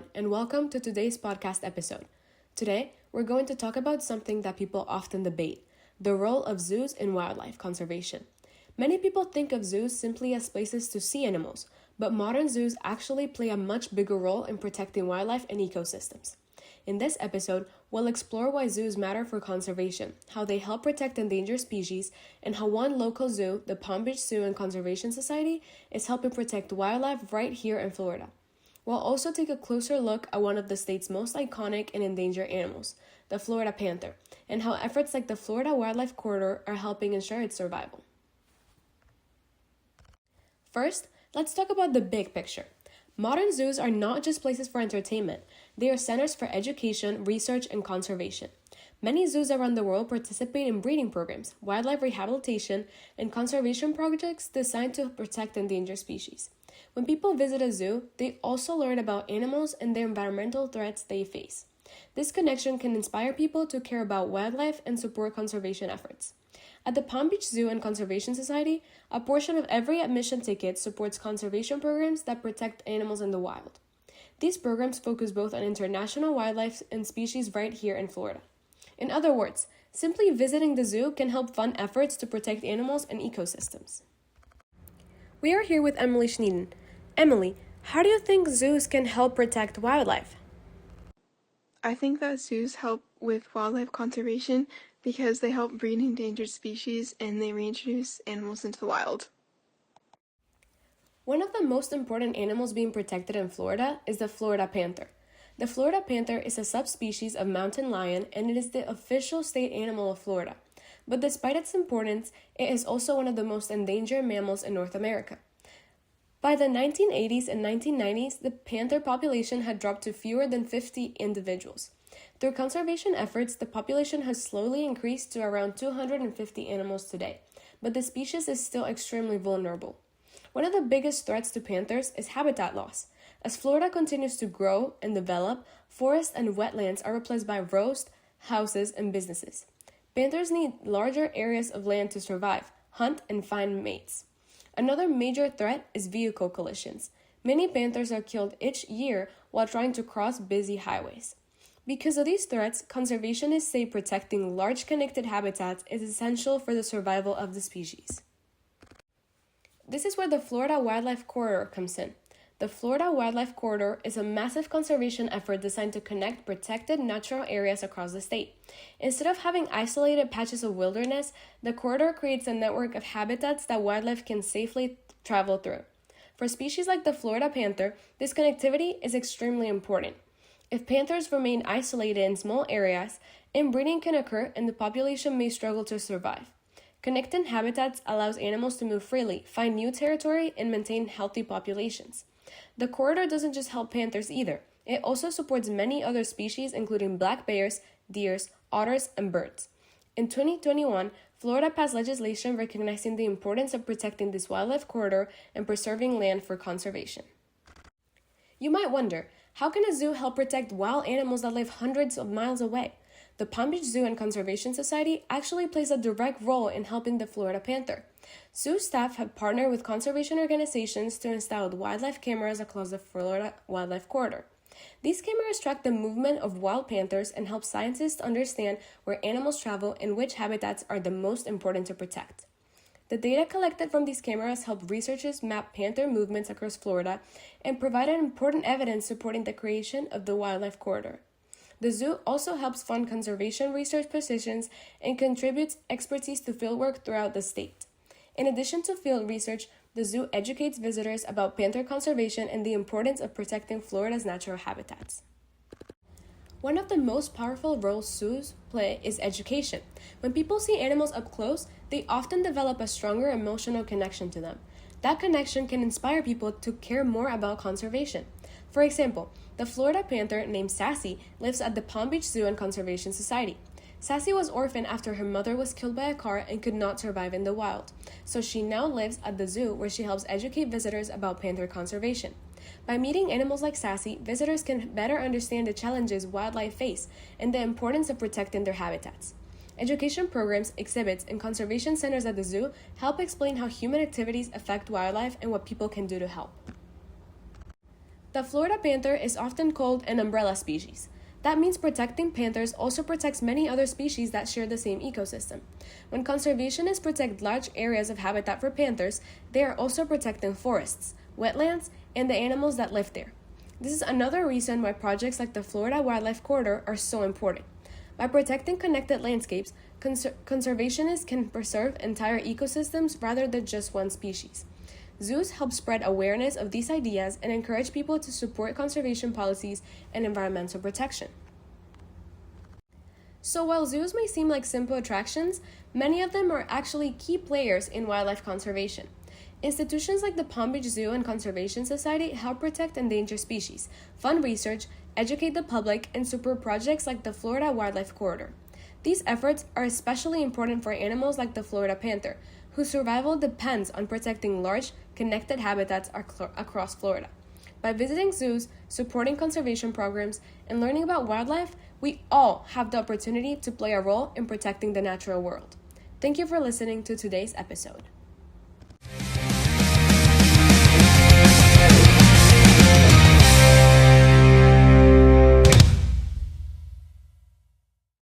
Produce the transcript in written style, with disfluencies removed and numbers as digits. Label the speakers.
Speaker 1: everyone, and welcome to today's podcast episode. Today, we're going to talk about something that people often debate, the role of zoos in wildlife conservation. Many people think of zoos simply as places to see animals, but modern zoos actually play a much bigger role in protecting wildlife and ecosystems. In this episode, we'll explore why zoos matter for conservation, how they help protect endangered species, and how one local zoo, the Palm Beach Zoo and Conservation Society, is helping protect wildlife right here in Florida. We'll also take a closer look at one of the state's most iconic and endangered animals, the Florida panther, and how efforts like the Florida Wildlife Corridor are helping ensure its survival. First, let's talk about the big picture. Modern zoos are not just places for entertainment, they are centers for education, research, and conservation. Many zoos around the world participate in breeding programs, wildlife rehabilitation, and conservation projects designed to protect endangered species. When people visit a zoo, they also learn about animals and the environmental threats they face. This connection can inspire people to care about wildlife and support conservation efforts. At the Palm Beach Zoo and Conservation Society, a portion of every admission ticket supports conservation programs that protect animals in the wild. These programs focus both on international wildlife and species right here in Florida. In other words, simply visiting the zoo can help fund efforts to protect animals and ecosystems. We are here with Emily Schneiden. Emily, how do you think zoos can help protect wildlife?
Speaker 2: I think that zoos help with wildlife conservation because they help breed endangered species and they reintroduce animals into the wild.
Speaker 1: One of the most important animals being protected in Florida is the Florida panther. The Florida panther is a subspecies of mountain lion and it is the official state animal of Florida. But despite its importance, it is also one of the most endangered mammals in North America. By the 1980s and 1990s, the panther population had dropped to fewer than 50 individuals. Through conservation efforts, the population has slowly increased to around 250 animals today, but the species is still extremely vulnerable. One of the biggest threats to panthers is habitat loss. As Florida continues to grow and develop, forests and wetlands are replaced by roads, houses, and businesses. Panthers need larger areas of land to survive, hunt, and find mates. Another major threat is vehicle collisions. Many panthers are killed each year while trying to cross busy highways. Because of these threats, conservationists say protecting large connected habitats is essential for the survival of the species. This is where the Florida Wildlife Corridor comes in. The Florida Wildlife Corridor is a massive conservation effort designed to connect protected natural areas across the state. Instead of having isolated patches of wilderness, the corridor creates a network of habitats that wildlife can safely travel through. For species like the Florida panther, this connectivity is extremely important. If panthers remain isolated in small areas, inbreeding can occur and the population may struggle to survive. Connecting habitats allows animals to move freely, find new territory, and maintain healthy populations. The corridor doesn't just help panthers either. It also supports many other species including black bears, deers, otters, and birds. In 2021, Florida passed legislation recognizing the importance of protecting this wildlife corridor and preserving land for conservation. You might wonder, how can a zoo help protect wild animals that live hundreds of miles away? The Palm Beach Zoo and Conservation Society actually plays a direct role in helping the Florida panther. Zoo staff have partnered with conservation organizations to install wildlife cameras across the Florida Wildlife Corridor. These cameras track the movement of wild panthers and help scientists understand where animals travel and which habitats are the most important to protect. The data collected from these cameras help researchers map panther movements across Florida and provide important evidence supporting the creation of the wildlife corridor. The zoo also helps fund conservation research positions and contributes expertise to fieldwork throughout the state. In addition to field research, the zoo educates visitors about panther conservation and the importance of protecting Florida's natural habitats. One of the most powerful roles zoos play is education. When people see animals up close, they often develop a stronger emotional connection to them. That connection can inspire people to care more about conservation. For example, the Florida panther named Sassy lives at the Palm Beach Zoo and Conservation Society. Sassy was orphaned after her mother was killed by a car and could not survive in the wild, so she now lives at the zoo where she helps educate visitors about panther conservation. By meeting animals like Sassy, visitors can better understand the challenges wildlife face and the importance of protecting their habitats. Education programs, exhibits, and conservation centers at the zoo help explain how human activities affect wildlife and what people can do to help. The Florida panther is often called an umbrella species. That means protecting panthers also protects many other species that share the same ecosystem. When conservationists protect large areas of habitat for panthers, they are also protecting forests, wetlands, and the animals that live there. This is another reason why projects like the Florida Wildlife Corridor are so important. By protecting connected landscapes, conservationists can preserve entire ecosystems rather than just one species. Zoos help spread awareness of these ideas and encourage people to support conservation policies and environmental protection. So while zoos may seem like simple attractions, many of them are actually key players in wildlife conservation. Institutions like the Palm Beach Zoo and Conservation Society help protect endangered species, fund research, educate the public, and support projects like the Florida Wildlife Corridor. These efforts are especially important for animals like the Florida panther, whose survival depends on protecting large, connected habitats across Florida. By visiting zoos, supporting conservation programs, and learning about wildlife, we all have the opportunity to play a role in protecting the natural world. Thank you for listening to today's episode.